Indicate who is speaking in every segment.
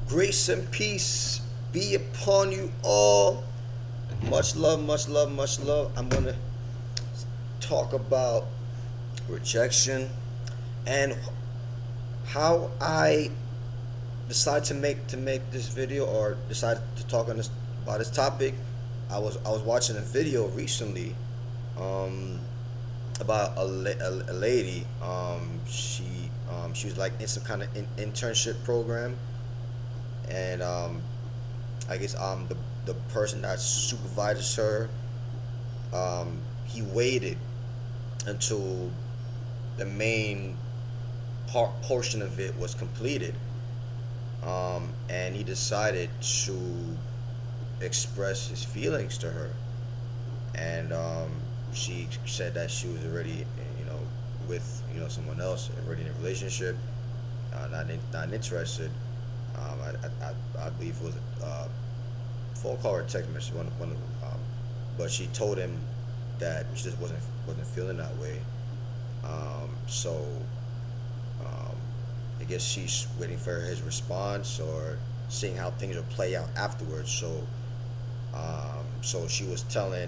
Speaker 1: Grace and peace be upon you all. Much love, much love, much love. I'm gonna talk about rejection and how I decided to make this video or decided to talk on this about this topic. I was watching a video recently um, about a lady. She was like in some kind of internship program, and I guess the person that supervises her, he waited until the main portion of it was completed, and he decided to express his feelings to her, and she said that she was already, with someone else, already in a relationship, not interested. I believe it was a phone call or a text message, one of them. But she told him that she just wasn't feeling that way. So I guess she's waiting for his response or seeing how things will play out afterwards. So she was on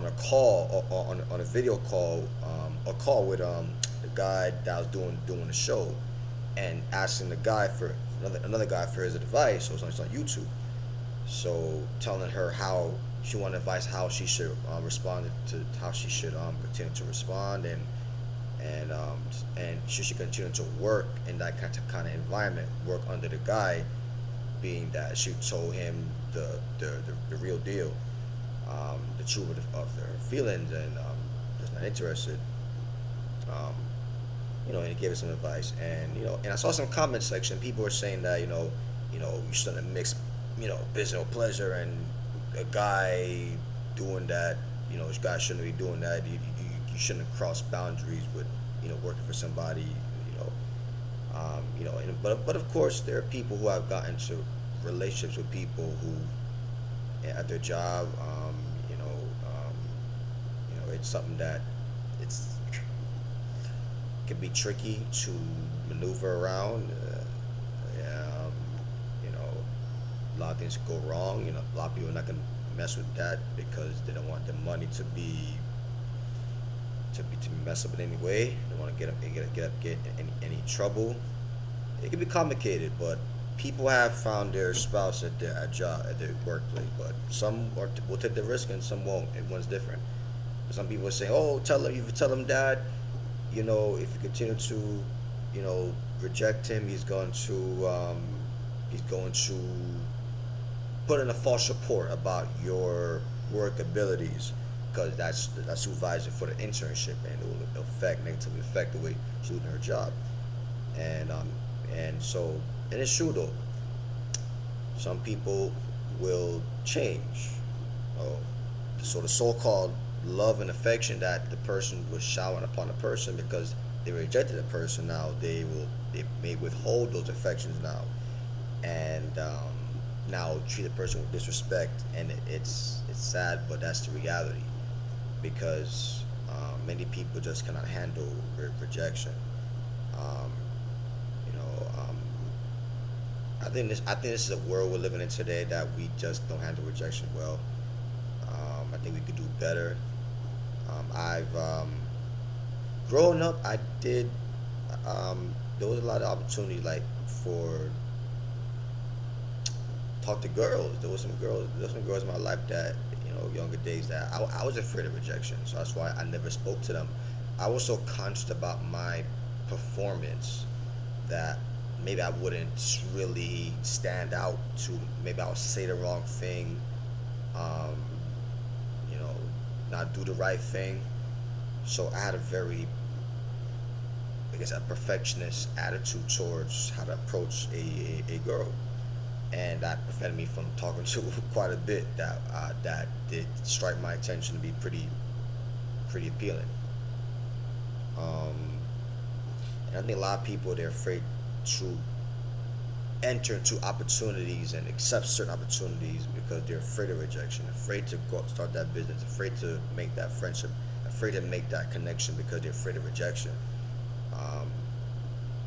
Speaker 1: a call or on a video call, a call with the guy that was doing the show, and asking the guy for another guy for his advice. So it's on YouTube. So telling her how she wanted advice, how she should respond to how she should continue to respond, and she should continue to work in that kind of environment, work under the guy, being that she told him the real deal, the truth of their feelings, and just not interested. Um, and he gave her some advice, and I saw some comment section. People were saying that you shouldn't mix, business or pleasure, and a guy doing that, this guy shouldn't be doing that. You shouldn't cross boundaries with, working for somebody, but of course there are people who have gotten into relationships with people who at their job, it's something that it's can be tricky to maneuver around. You know, a lot of things go wrong. A lot of people are not gonna mess with that because they don't want their money to be messed up in any way. They don't want to get any trouble. It can be complicated, but people have found their spouse at their job, at their workplace. But some will take the risk and some won't. Everyone's different. Some people say, "Oh, tell him if you tell him that, if you continue to, reject him, he's going to put in a false report about your work abilities, because that's supervisor for the internship, and it will negatively affect the way she's doing her job." And it's true though. Some people will change. Oh, so the so-called love and affection that the person was showering upon the person because they rejected the person, now they may withhold those affections now, and now treat the person with disrespect, and it's sad, but that's the reality, because many people just cannot handle rejection. Um, you know, um, I think this is a world we're living in today that we just don't handle rejection well. I think we could do better. I've growing up, I did. There was a lot of opportunity, like for talk to girls. There was some girls in my life that, younger days, that I was afraid of rejection. So that's why I never spoke to them. I was so conscious about my performance that maybe I wouldn't really stand out to. Maybe I would say the wrong thing. Um, you know, Not do the right thing. So I had a very, I guess, a perfectionist attitude towards how to approach a girl, and that prevented me from talking to quite a bit. That did strike my attention to be pretty appealing. Um, and I think a lot of people, they're afraid to enter into opportunities and accept certain opportunities because they're afraid of rejection, afraid to go out, start that business, afraid to make that friendship, afraid to make that connection because they're afraid of rejection. Um,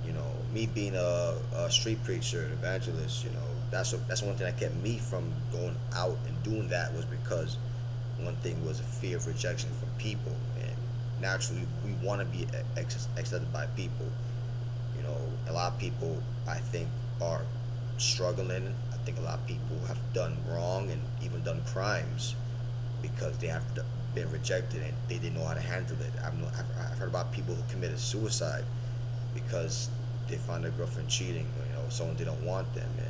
Speaker 1: You know, me being a street preacher, an evangelist, you know, that's one thing that kept me from going out and doing that, was because one thing was a fear of rejection from people, and naturally we want to be accepted by people. You know, a lot of people, I think, are struggling. I think a lot of people have done wrong and even done crimes because they have been rejected and they didn't know how to handle it. I've heard about people who committed suicide because they found their girlfriend cheating, you know, someone didn't want them, and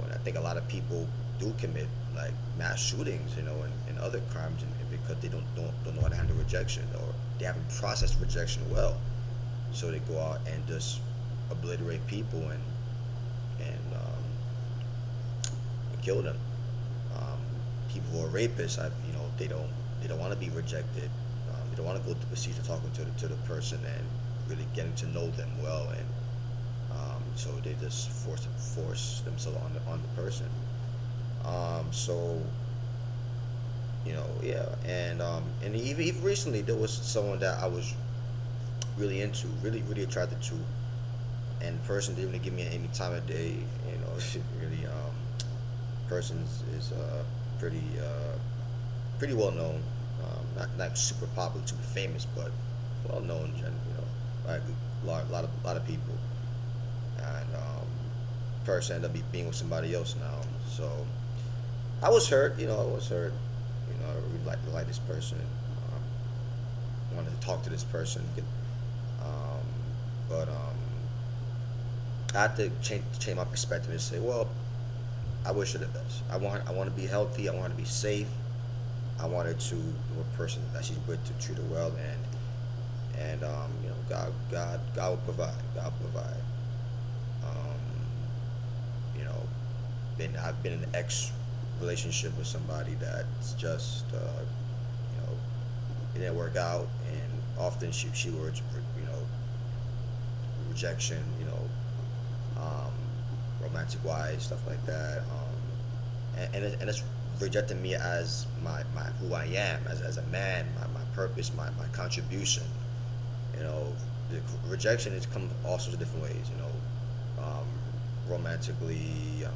Speaker 1: and I think a lot of people do commit like mass shootings, you know, and other crimes, and because they don't know how to handle rejection, or they haven't processed rejection well, so they go out and just obliterate people and kill them. Um, People who are rapists, they don't want to be rejected. They don't want to go through the procedure talking to the person and really getting to know them well, and so they just force themselves on the person. So yeah, and even recently there was someone that I was really into, really attracted to, and the person didn't really give me any time of day. You know, really, person is pretty well known. Not super popular, super famous, but well known. You know, by a lot of people. And person ended up being with somebody else now. So I was hurt. You know, I was hurt. You know, I really like this person. Wanted to talk to this person. Um, but I had to change my perspective and say, well, I wish her the best. I want to be healthy. I want her to be safe. I want her to the person that she's with to treat her well, and you know, God will provide. God will provide. Um, you know, I've been in an ex relationship with somebody that's just you know, it didn't work out, and often she would, you know, rejection, you know, romantic wise, stuff like that, and it's rejecting me as my who I am as a man, my purpose, my contribution. You know, the rejection has come all sorts of different ways. You know, romantically, you know,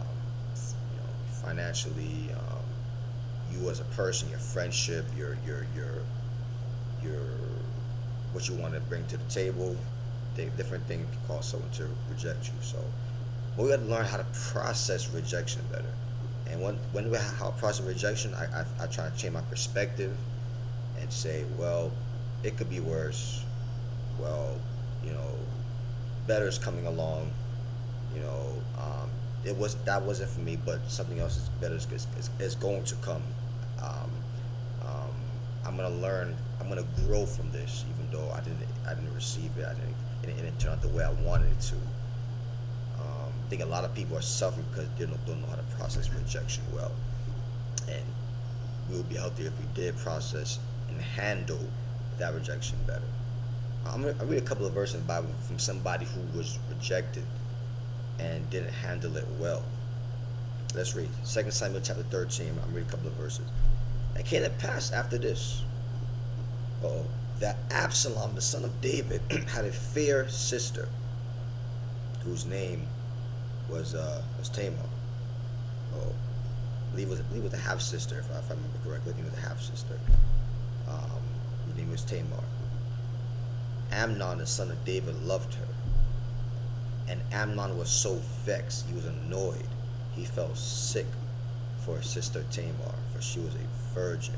Speaker 1: financially, you as a person, your friendship, your what you want to bring to the table. Different things can cause someone to reject you. So, but we got to learn how to process rejection better. And when we how to process rejection, I try to change my perspective and say, well, it could be worse. Well, you know, better is coming along. You know, that wasn't for me, but something else is better is going to come. Um, I'm gonna learn. I'm gonna grow from this, even though I didn't receive it. It didn't turn out the way I wanted it to. I think a lot of people are suffering because they don't know how to process rejection well, and we would be healthier if we did process and handle that rejection better. I'll read a couple of verses in the Bible from somebody who was rejected and didn't handle it well. Let's read 2 Samuel chapter 13. I'm reading a couple of verses. It came to pass after this, that Absalom, the son of David, had a fair sister whose name was Tamar. I believe it was a half sister, if I remember correctly. I think it was a half sister. Her name was Tamar. Amnon, the son of David, loved her, and Amnon was so vexed, he was annoyed. He felt sick for his sister Tamar, for she was a virgin.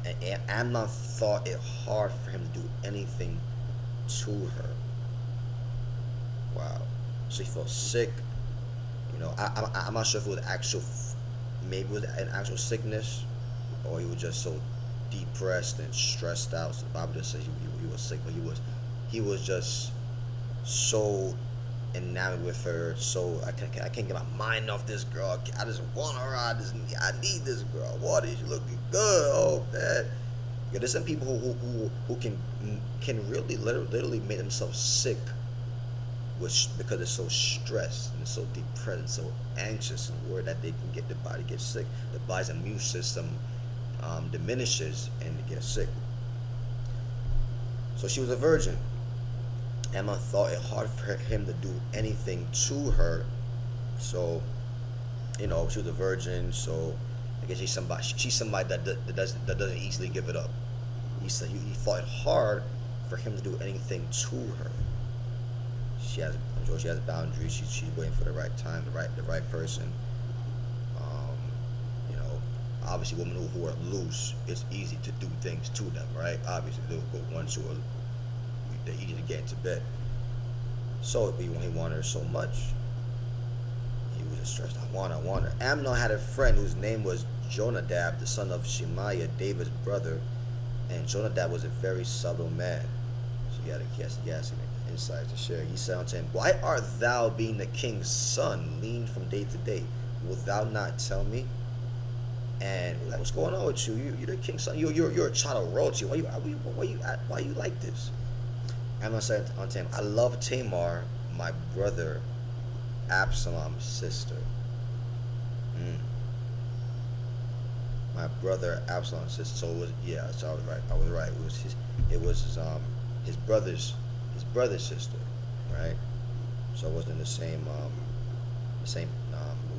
Speaker 1: And Amnon thought it hard for him to do anything to her. Wow. So he felt sick. You know, I'm not sure if it was maybe it was an actual sickness, or he was just so depressed and stressed out. So the Bible just says he was sick, but he was just so enamored with her. So I can't get my mind off this girl. I just want her. I need this girl. What is she looking good? Oh man. Yeah, there's some people who can really literally make themselves sick, because they're so stressed and so depressed and so anxious and worried that they can get the body get sick. The body's immune system diminishes and they get sick. So she was a virgin. Emma thought it hard for him to do anything to her. So, she was a virgin. So, I guess she's somebody that doesn't easily give it up. He said he fought it hard for him to do anything to her. I'm sure she has boundaries. She's waiting for the right time, the right person. Um, you know, Obviously, women who are loose, it's easy to do things to them, right? Obviously, the ones who are they're easy to get into bed. So he wanted her so much, he was just stressed. I want her. Amnon had a friend whose name was Jonadab, the son of Shemaiah, David's brother, and Jonadab was a very subtle man. So he had some insight to share. He said unto him, "Why art thou, being the king's son, lean from day to day? Wilt thou not tell me?" And like, what's going on with you? You're the king's son. You're a child of royalty. Why you like this? Amnon said unto him, "I love Tamar, my brother Absalom's sister." My brother Absalom's sister. So it was, yeah. So I was right. It was his brother's sister, right? So it wasn't the same. It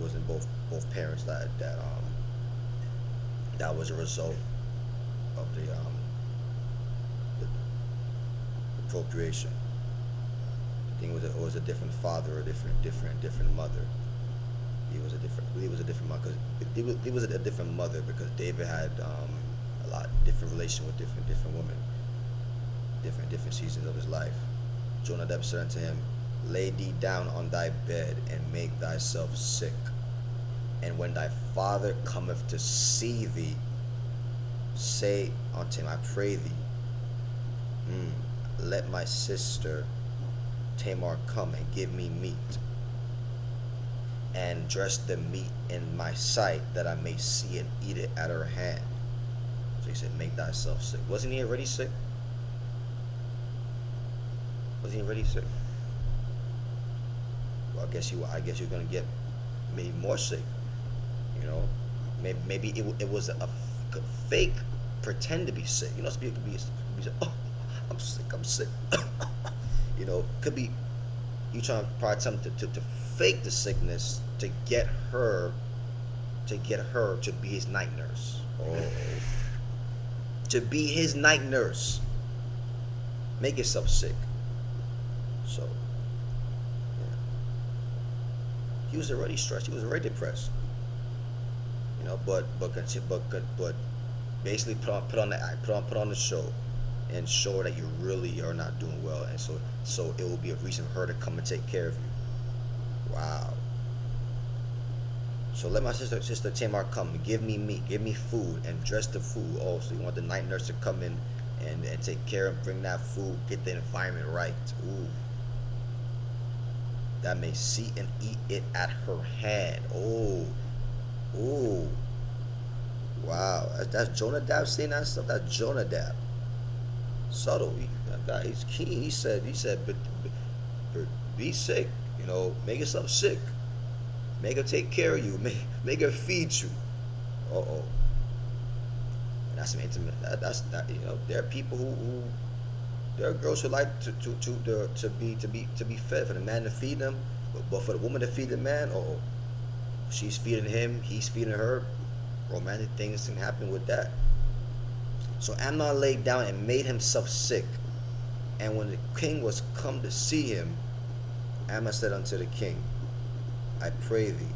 Speaker 1: wasn't both parents that was a result of the procreation. I think it was a different father, or different mother. He was a different mother because David had a lot different relation with different women, different seasons of his life. Jonadab said unto him, "Lay thee down on thy bed and make thyself sick. And when thy father cometh to see thee, say unto him, I pray thee, let my sister Tamar come and give me meat, and dress the meat in my sight, that I may see and eat it at her hand." So he said, make thyself sick. Wasn't he already sick? Well, I guess you're gonna get maybe more sick. Maybe it was a fake pretend to be sick. Some people could be oh, I'm sick. Could be you trying to probably attempt to fake the sickness to get her to be his night nurse. Oh, to be his night nurse. Make yourself sick. So, yeah. He was already stressed. He was already depressed. But basically put on the act, put on the show, and show her that you really are not doing well, and so it will be a reason for her to come and take care of you. Wow. So let my sister Tamar come, give me meat, give me food, and dress the food. Oh, so you want the night nurse to come in and take care of, bring that food, get the environment right. Ooh. That may see and eat it at her hand. Oh. Ooh. Wow. That's Jonadab saying that stuff. That's Jonadab. Subtle. That guy, he's keen. He said, but be sick. Make yourself sick. Make her take care of you. Make her feed you. Uh-oh. That's some intimate. There are people who there are girls who like to be fed, for the man to feed them, but for the woman to feed the man, she's feeding him, he's feeding her. Romantic things can happen with that. So Amnon laid down and made himself sick. And when the king was come to see him, Amnon said unto the king, I pray thee,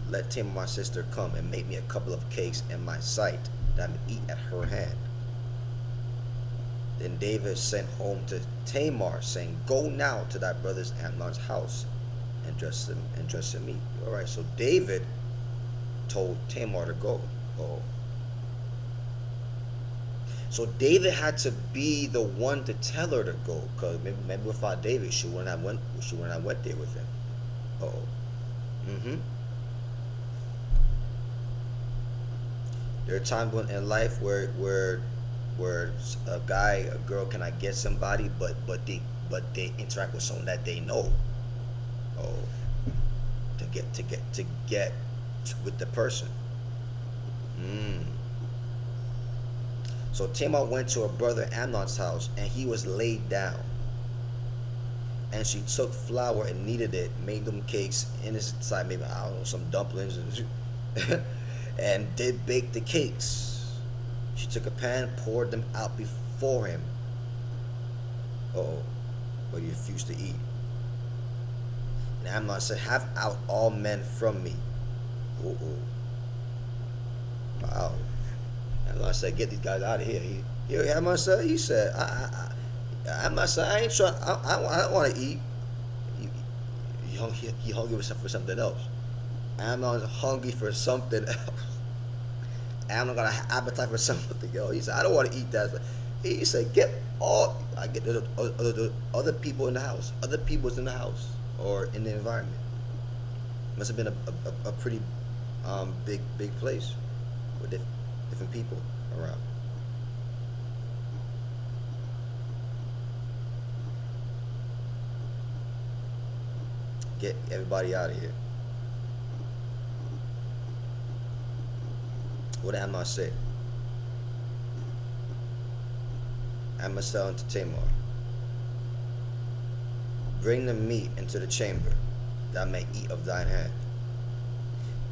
Speaker 1: let Tamar my sister come and make me a couple of cakes in my sight, that I may eat at her hand. Then David sent home to Tamar, saying, Go now to thy brother's Amnon's house, and dress him meat. All right. So David told Tamar to go. Oh. So David had to be the one to tell her to go, because maybe without David, she wouldn't have went there with him. There are times in life where a girl cannot get somebody, but they interact with someone that they know. To get with the person. So Tamar went to her brother Amnon's house, and he was laid down. And she took flour and kneaded it, made them cakes in his side, maybe, I don't know, some dumplings, and did bake the cakes. She took a pan, poured them out before him. Oh, but he refused to eat. And Amnon said, "Have out all men from me." Oh, wow. Amnon said, "Get these guys out of here." Amnon said, "Amnon said, I ain't trying. I don't want to eat." He hungry for something else. Amnon's hungry for something else. Amnon got an appetite for something else. He said, "I don't want to eat that." He said, "Get all. I get the other people in the house. Other people's in the house or in the environment." Must have been a pretty big place with different people around. Get everybody out of here. What did Amnon say? Amnon said unto Tamar, "Bring the meat into the chamber, that I may eat of thine hand."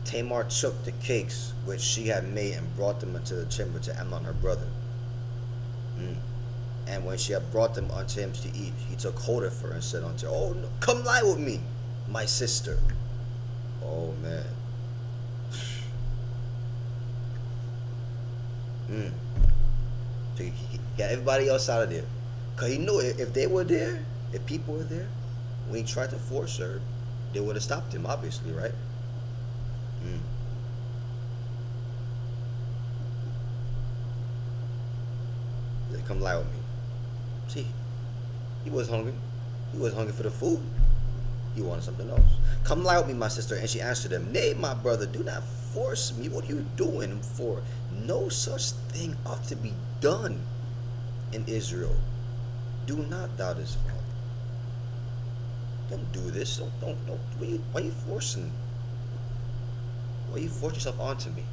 Speaker 1: Tamar took the cakes which she had made and brought them into the chamber to Amnon her brother. And when she had brought them unto him to eat, he took hold of her and said unto her, "Oh, no, come lie with me, my sister." Oh, man. So he got everybody else out of there. Because he knew if they were there, if people were there, when he tried to force her, they would have stopped him, obviously, right? He said, "Come lie with me." See, he was hungry. He was hungry for the food. He wanted something else. "Come lie with me, my sister." And she answered him, "Nay, my brother, do not force me. What are you doing? For no such thing ought to be done in Israel. Do not thou this folly. Don't do this. Don't. Why are you forcing? Why you force yourself onto me?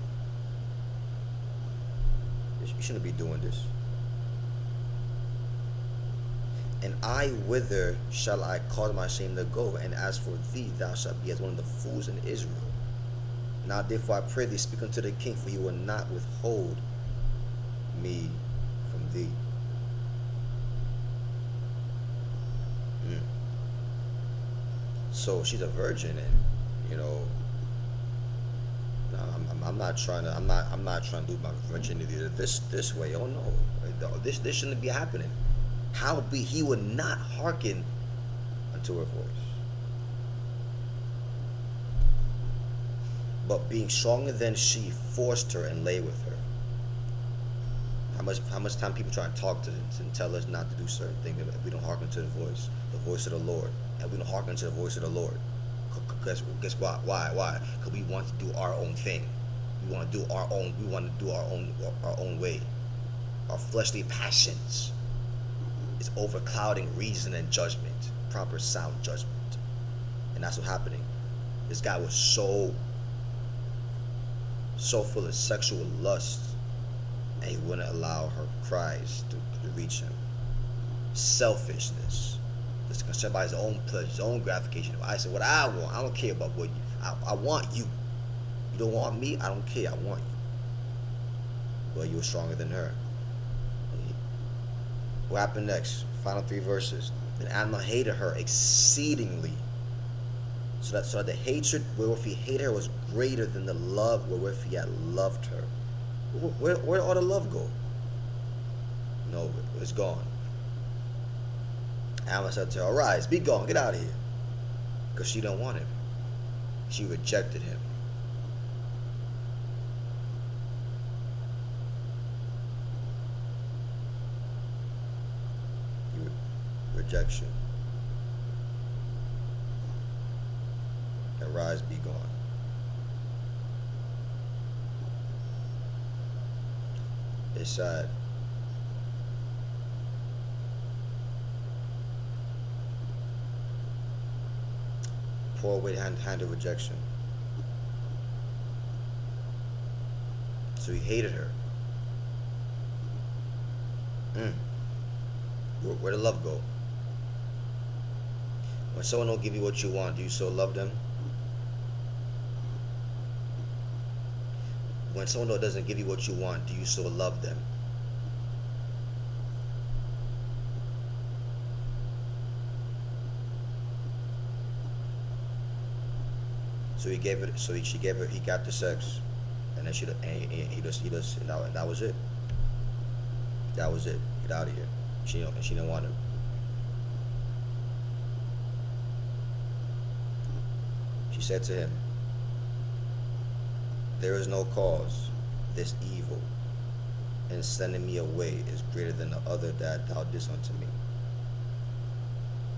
Speaker 1: You shouldn't be doing this. And I, whither shall I cause my shame to go? And as for thee, thou shalt be as one of the fools in Israel. Now therefore I pray thee, speak unto the king, for he will not withhold me from thee." So she's a virgin, and no, I'm not trying to do my virginity this way. Oh no, this shouldn't be happening. Howbeit he would not hearken unto her voice, but being stronger than she, forced her and lay with her. How much time people try to talk to us and tell us not to do certain things if we don't hearken to the voice of the Lord, and we don't hearken to the voice of the Lord. Guess why? Why? Because we want to do our own thing. We want to do our own. We want to do our own way. Our fleshly passions is overclouding reason and judgment, proper sound judgment, and that's what's happening. This guy was so full of sexual lust, and he wouldn't allow her cries to reach him. Selfishness, just concerned by his own pleasure, his own gratification. I said what I want. I don't care about what I want you. You don't want me. I don't care. I want you. Well, you were stronger than her. What happened next? Final 3 verses. Then Amnon hated her exceedingly, so that the hatred wherewith he hated her was greater than the love wherewith he had loved her. Where did all the love go? No, it's gone. Amnon said to her, "Arise, be gone, get out of here," because she don't want him. She rejected him. Rejection. Arise, be gone. It's sad. Poor way to handle rejection. So he hated her. Mm. Where the love go? When someone don't give you what you want, do you still love them? When someone doesn't give you what you want, do you still love them? So he gave it. So she gave it. He got the sex, and then he just, and that was it. That was it. Get out of here. She didn't want him. She said to him, "There is no cause. This evil in sending me away is greater than the other that thou didst unto me."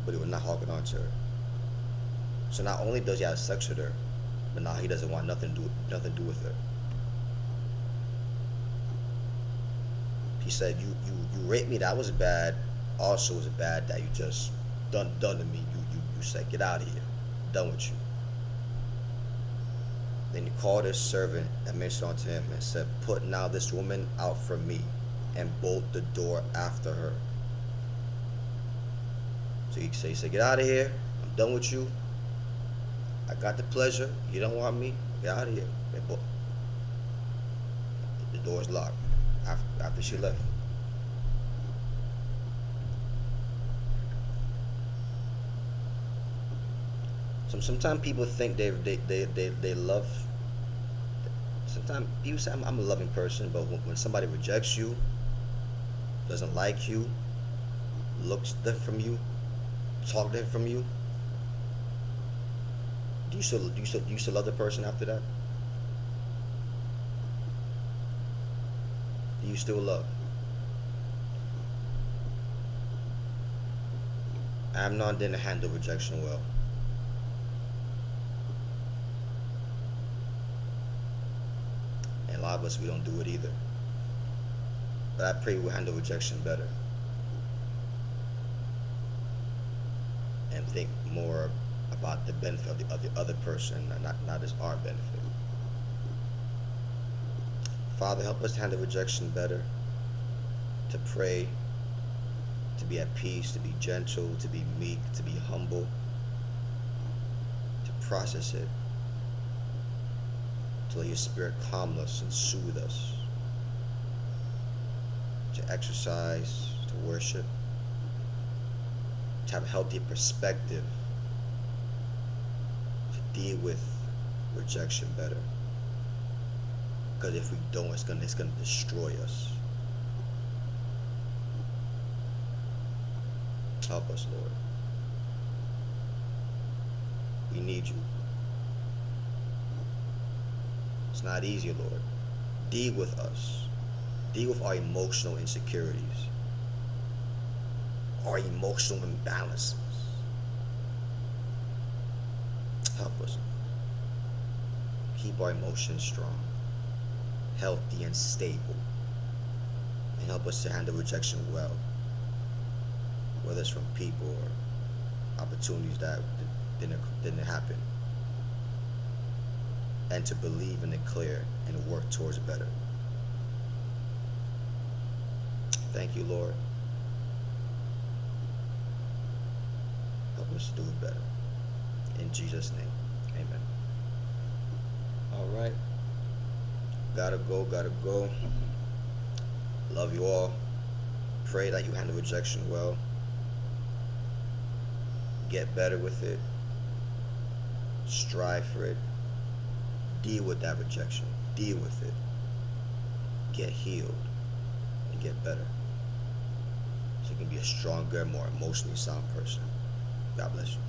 Speaker 1: But he would not hearken unto her. So not only does he have sex with her, but now he doesn't want nothing to do with her. He said, "You raped me. That was bad. Also, it was bad that you just done to me. You said, get out of here. I'm done with you." Then he called his servant and ministered unto him and said, "Put now this woman out from me, and bolt the door after her." So he said, "Get out of here. I'm done with you. I got the pleasure. You don't want me. Get out of here." The door's locked after she left. Sometimes people think they love. Sometimes people say I'm a loving person, but when somebody rejects you, doesn't like you, looks different from you, talk different from you, do you still love the person after that? Do you still love? Amnon didn't handle rejection well. And a lot of us, we don't do it either. But I pray we'll handle rejection better. And think more about the benefit of the other person, and not as our benefit. Father, help us to handle rejection better, to pray, to be at peace, to be gentle, to be meek, to be humble, to process it, to let your spirit calm us and soothe us, to exercise, to worship, to have a healthy perspective, to deal with rejection better. Because if we don't, it's gonna destroy us. Help us, Lord. We need you. It's not easy, Lord. Deal with us. Deal with our emotional insecurities, our emotional imbalances. Help us. Keep our emotions strong, healthy, and stable. And help us to handle rejection well, whether it's from people or opportunities that didn't happen. And to believe and declare and work towards better. Thank you, Lord. Help us to do it better. In Jesus' name, amen. All right. Gotta go. Love you all. Pray that you handle rejection well. Get better with it. Strive for it. Deal with that rejection. Deal with it. Get healed and get better. So you can be a stronger, more emotionally sound person. God bless you.